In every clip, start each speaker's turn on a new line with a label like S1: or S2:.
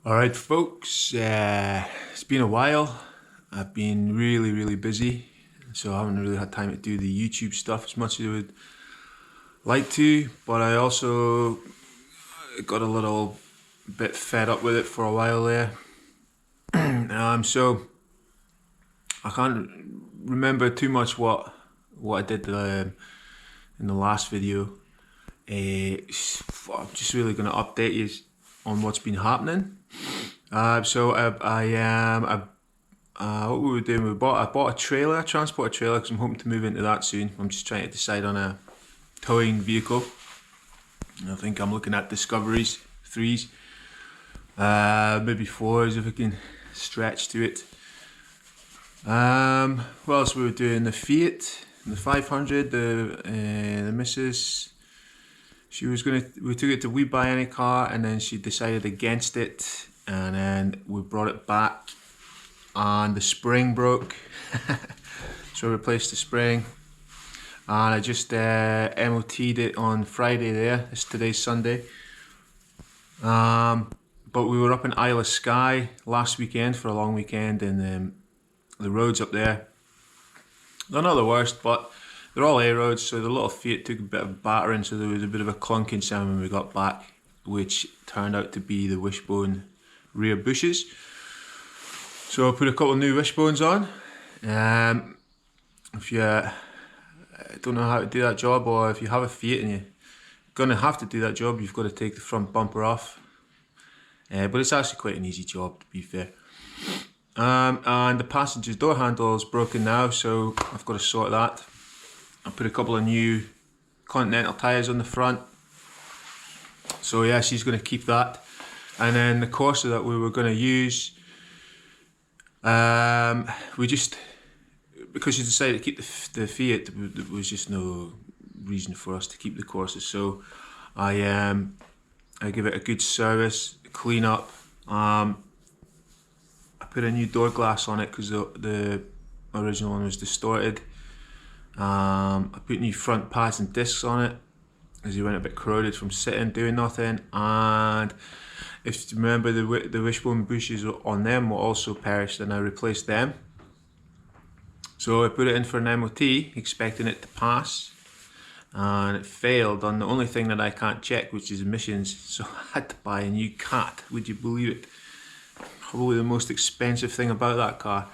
S1: Alright folks, it's been a while. I've been really busy, so I haven't really had time to do the YouTube stuff as much as I would like to, but I also got a little bit fed up with it for a while there. So I can't remember too much what I did in the last video. I'm just really going to update you on what's been happening. What we were doing, I bought a trailer, a transport trailer, because I'm hoping to move into that soon. I'm just trying to decide on a towing vehicle. I think I'm looking at Discoveries, 3s, maybe 4s if I can stretch to it. What else we were doing? The Fiat, the 500, the missus, we took it to We Buy Any Car, and then she decided against it, and then we brought it back and the spring broke. So I replaced the spring, and I just MOT'd it on Friday there. Today's Sunday. But we were up in Isle of Skye last weekend for a long weekend, and the roads up there, they're not the worst, but they're all A roads, so the little Fiat took a bit of battering, so there was a bit of a clunking sound when we got back, which turned out to be the wishbone rear bushes. So I put a couple of new wishbones on. If you don't know how to do that job, or if you have a Fiat and you're going to have to do that job, you've got to take the front bumper off. But it's actually quite an easy job, to be fair. And the passenger's door handle is broken now, so I've got to sort that. I put a couple of new Continental tyres on the front. So yeah, she's going to keep that. And then the Corsa that we were going to use, because she decided to keep the Fiat, there was just no reason for us to keep the Corsa. So I give it a good service, clean up. I put a new door glass on it because the original one was distorted. I put new front pads and discs on it as he went a bit corroded from sitting doing nothing, and if you remember, the wishbone bushes on them were also perished, and I replaced them. So I put it in for an MOT expecting it to pass, and it failed on the only thing that I can't check, which is emissions. So I had to buy a new cat. Would you believe it? Probably the most expensive thing about that car.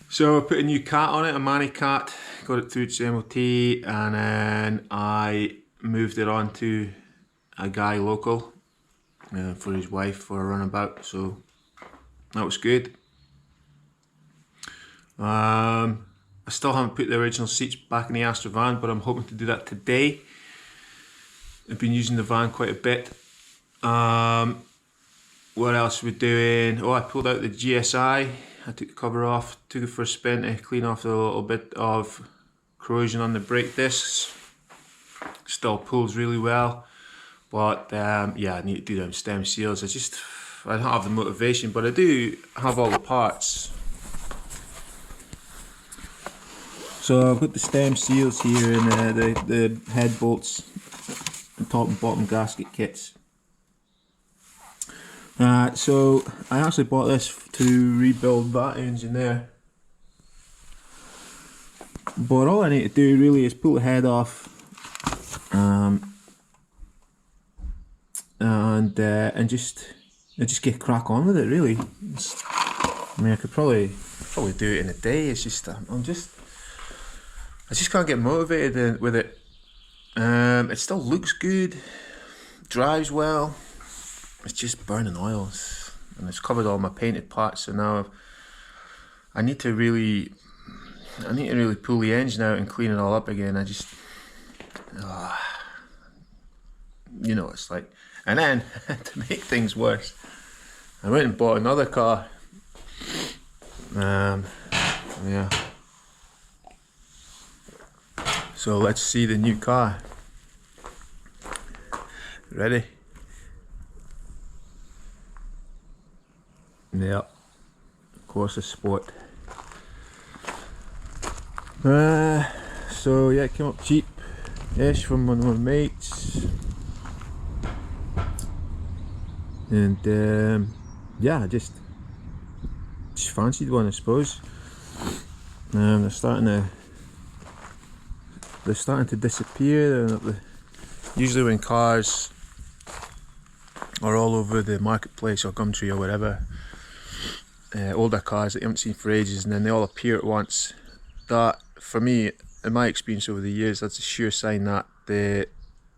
S1: So I put a new cat on it, a Manny cat, got it through its MOT, and then I moved it on to a guy local for his wife for a runabout, so that was good. I still haven't put the original seats back in the Astra van, but I'm hoping to do that today. I've been using the van quite a bit. What else we're doing? Oh, I pulled out the GSI. I took the cover off, took it for a spin to clean off a little bit of corrosion on the brake discs. Still pulls really well, but yeah, I need to do them stem seals. I don't have the motivation, but I do have all the parts. So I've got the stem seals here and the head bolts, the top and bottom gasket kits. So I actually bought this to rebuild that engine there, but all I need to do really is pull the head off, and just get crack on with it. Really, I mean, I could probably do it in a day. It's just I just can't get motivated with it. It still looks good, drives well. It's just burning oil, and it's covered all my painted parts. So now I need to really pull the engine out and clean it all up again. You know what it's like. And then to make things worse, I went and bought another car. Yeah. So let's see the new car. Ready? Yeah, Corsa Sport. So yeah, it came up cheap-ish from one of my mates. and yeah, I just fancied one, I suppose. They're starting to disappear. Usually when cars are all over the marketplace or Gumtree or whatever, older cars that you haven't seen for ages, and then they all appear at once, that, for me, in my experience over the years, that's a sure sign that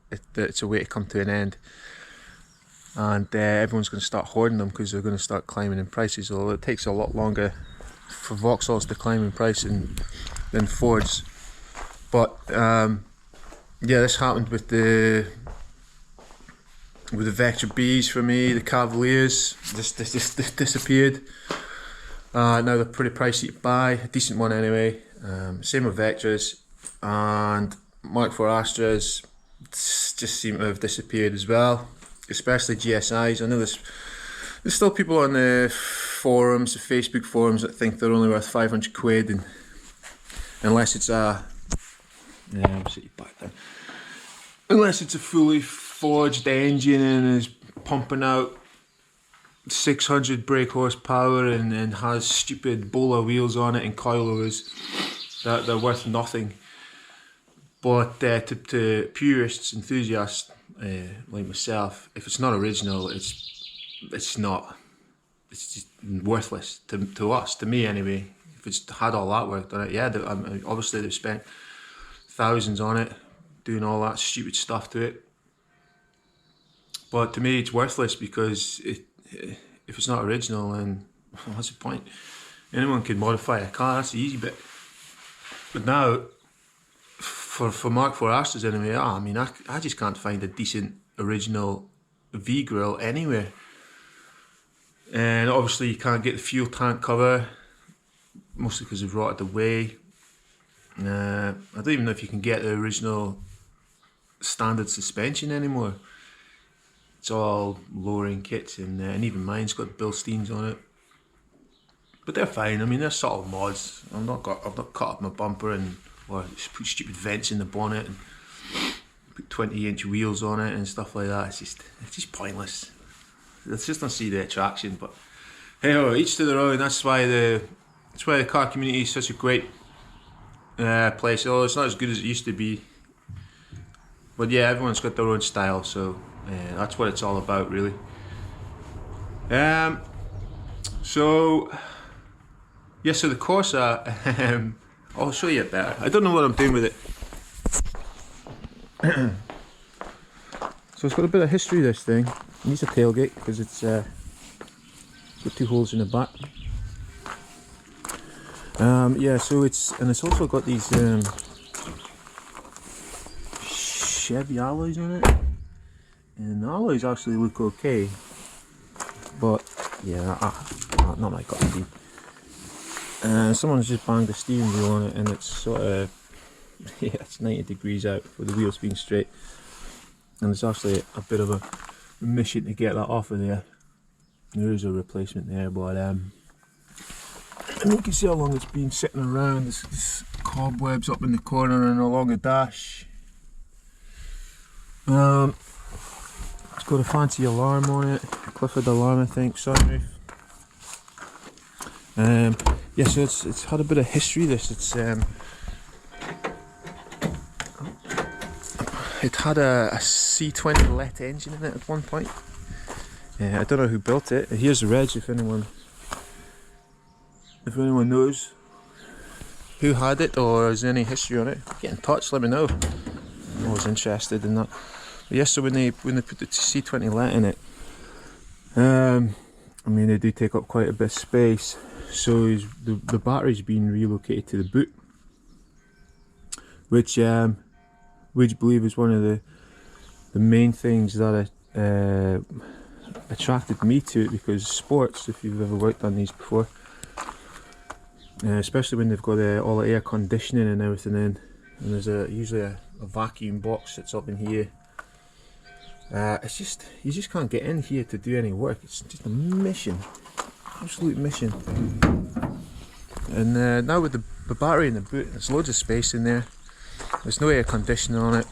S1: it's a way to come to an end, and everyone's going to start hoarding them because they're going to start climbing in prices. Although it takes a lot longer for Vauxhalls to climb in price than Fords. But yeah, this happened with the Vector Bs for me. The Cavaliers just disappeared. Now they're pretty pricey to buy, a decent one anyway. Same with Vectors, and Mark IV Astras just seem to have disappeared as well, especially GSIs. I know there's still people on the forums, the Facebook forums, that think they're only worth 500 quid, and unless it's a unless it's a fully forged engine and is pumping out 600 brake horsepower and has stupid Bola wheels on it and coilovers, that they're worth nothing. But to purists, enthusiasts like myself, if it's not original, it's just worthless to us, to me anyway. If it's had all that work on it, yeah, obviously they've spent thousands on it, doing all that stupid stuff to it. But to me, it's worthless because if it's not original, then what's the point? Anyone can modify a car, that's the easy bit. But now, for Mark IV Astras anyway, I mean, I just can't find a decent original V-grill anywhere. And obviously you can't get the fuel tank cover, mostly because they've rotted away. I don't even know if you can get the original standard suspension anymore. It's all lowering kits, and even mine's got Bilsteins on it. But they're fine. I mean, they're subtle mods. I've not cut up my bumper or put stupid vents in the bonnet and put 20-inch wheels on it and stuff like that. It's just pointless. It's just not see the attraction. But hey, each to their own. That's why the car community is such a great place. Although it's not as good as it used to be. But yeah, everyone's got their own style, so that's what it's all about, really. So the Corsa, I'll show you it better. I don't know what I'm doing with it. So it's got a bit of history, this thing. It needs a tailgate because it's got 2 holes in the back. Yeah, so it's also got these Chevy alloys on it, and the alloys actually look okay, but yeah, not my cup of tea. Someone's just banged the steering wheel on it, and it's sort of, yeah, it's 90 degrees out for the wheels being straight, and it's actually a bit of a mission to get that off of there. There is a replacement there, but and you can see how long it's been sitting around. There's cobwebs up in the corner and along the dash. It's got a fancy alarm on it, Clifford alarm, I think, sunroof. Yeah, so it's had a bit of history. It had a C20 LET engine in it at one point. I don't know who built it. Here's the reg if anyone knows who had it or has any history on it. Get in touch, let me know. I'm always interested in that. But yes, so when they put the C20 LET in it, I mean, they do take up quite a bit of space. So the battery's been relocated to the boot, which I believe is one of the main things that attracted me to it, because sports, if you've ever worked on these before, especially when they've got all the air conditioning and everything in, and there's usually a vacuum box that's up in here. It's just, you just can't get in here to do any work. It's just a mission, absolute mission. And now with the battery in the boot, there's loads of space in there. There's no air conditioning on it.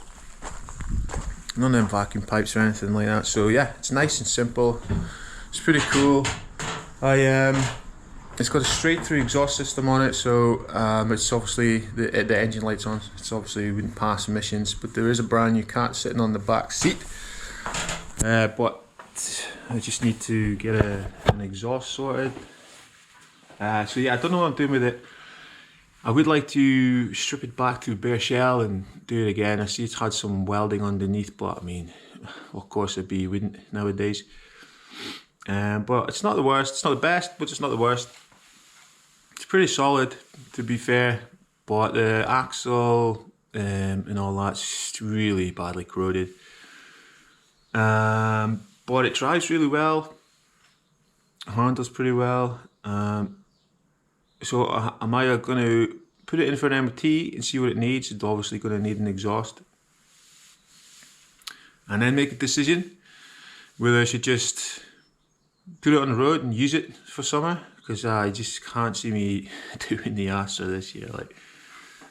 S1: none of them vacuum pipes or anything like that. So yeah, it's nice and simple. It's pretty cool. It's got a straight through exhaust system on it, so it's obviously the engine light's on. It's obviously wouldn't pass emissions, but there is a brand new cat sitting on the back seat. But I just need to get an exhaust sorted. So yeah, I don't know what I'm doing with it. I would like to strip it back to bare shell and do it again. I see it's had some welding underneath, but I mean, of course it'd be, wouldn't nowadays. But it's not the worst. It's not the best, but it's not the worst. It's pretty solid, to be fair. But the axle and all that's really badly corroded. But it drives really well. Handles pretty well. So am I going to put it in for an MOT and see what it needs? It's obviously going to need an exhaust. And then make a decision whether I should just put it on the road and use it for summer, because I just can't see me doing the Astra this year.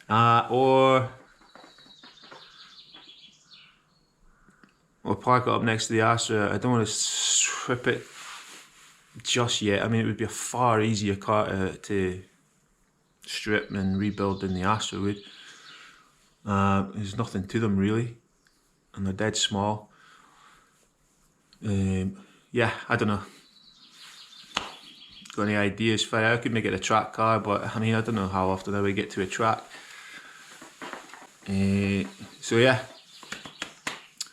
S1: Or park it up next to the Astra. I don't want to strip it just yet. I mean, it would be a far easier car to strip and rebuild than the Astra would. There's nothing to them really, and they're dead small. Yeah, I don't know. Got any ideas for it? I could make it a track car, but I mean, I don't know how often I would get to a track. So yeah.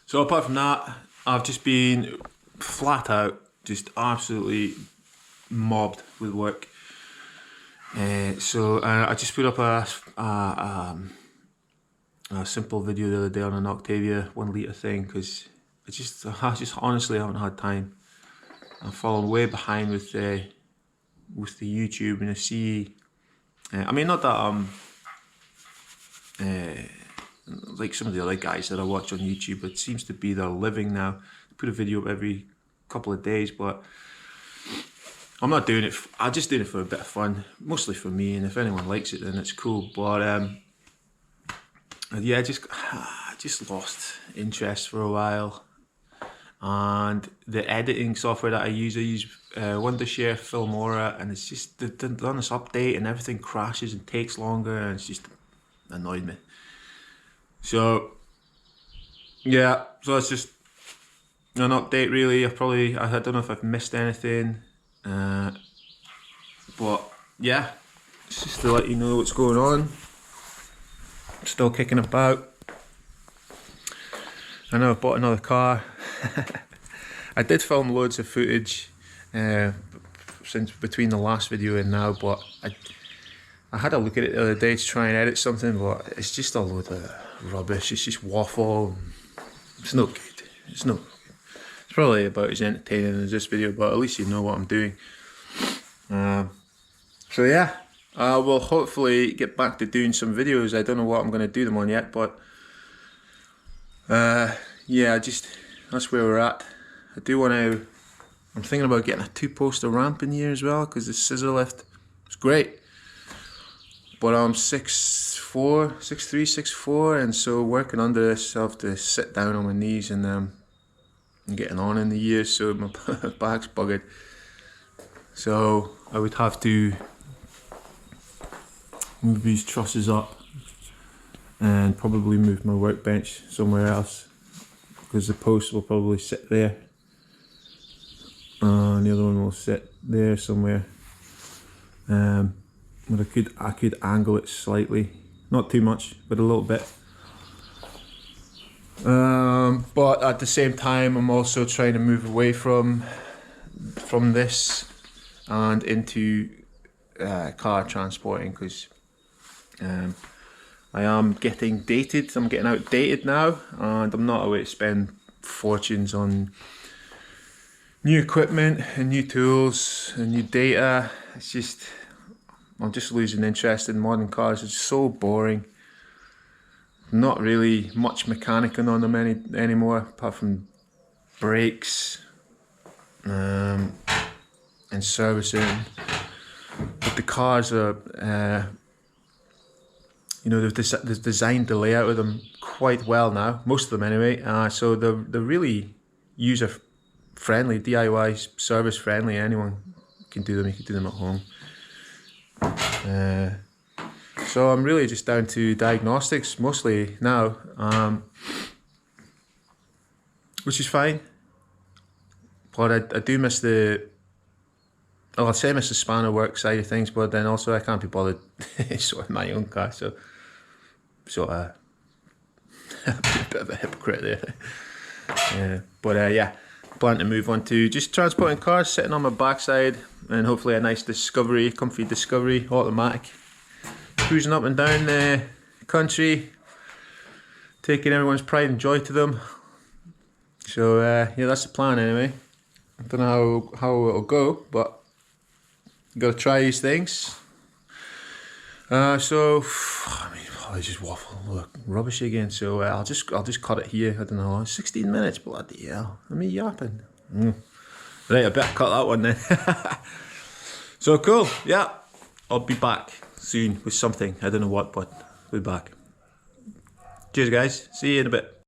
S1: So apart from that, I've just been flat out, just absolutely mobbed with work. So I just put up a simple video the other day on an Octavia 1 litre thing, because I just honestly haven't had time. I've fallen way behind with the YouTube, and I see. I mean, not that like some of the other guys that I watch on YouTube, it seems to be their living now. They put a video up every couple of days, but I'm not doing it. I'm just doing it for a bit of fun, mostly for me, and if anyone likes it, then it's cool. But yeah, I just lost interest for a while. And the editing software that I use Wondershare Filmora, and it's just they've done this update and everything crashes and takes longer, and it's just annoyed me. So yeah, so it's just an update really. I don't know if I've missed anything, but yeah, it's just to let you know what's going on. Still kicking about. I know I've bought another car. I did film loads of footage since between the last video and now, but I had a look at it the other day to try and edit something, but it's just a load of rubbish. It's just waffle. It's no good. It's probably about as entertaining as this video, but at least you know what I'm doing. So yeah, I will hopefully get back to doing some videos. I don't know what I'm going to do them on yet, but yeah, that's where we're at. I do want to. I'm thinking about getting a 2-poster ramp in here as well, because the scissor lift is great. But I'm 6'3", 6'4", and so working under this, I have to sit down on my knees, and I'm getting on in the years, so my back's buggered. So I would have to move these trusses up and probably move my workbench somewhere else, because the post will probably sit there and the other one will sit there somewhere. But I could angle it slightly, not too much, but a little bit. But at the same time, I'm also trying to move away from this and into car transporting, because I am getting dated. I'm getting outdated now, and I'm not away to spend fortunes on new equipment and new tools and new data. It's just, I'm just losing interest in modern cars. It's so boring. Not really much mechanicing on them anymore, apart from brakes and servicing. But the cars are, you know, they've designed the layout of them quite well now, most of them anyway. So they're really user friendly, DIY service friendly. Anyone can do them. You can do them at home. So I'm really just down to diagnostics mostly now, which is fine. But I do miss I'd say I miss the spanner work side of things, but then also I can't be bothered sorting my own car, so sort of a bit of a hypocrite there. Yeah, plan to move on to just transporting cars, sitting on my backside, and hopefully a nice Discovery, comfy Discovery, automatic, cruising up and down the country, taking everyone's pride and joy to them. So yeah, that's the plan anyway. I don't know how it'll go, but gotta try these things. So I mean, I just waffle, look, rubbish again. So I'll just cut it here. I don't know, 16 minutes, bloody hell. I mean, yapping. Right, I better cut that one then. So cool, yeah. I'll be back soon with something. I don't know what, but we'll be back. Cheers, guys. See you in a bit.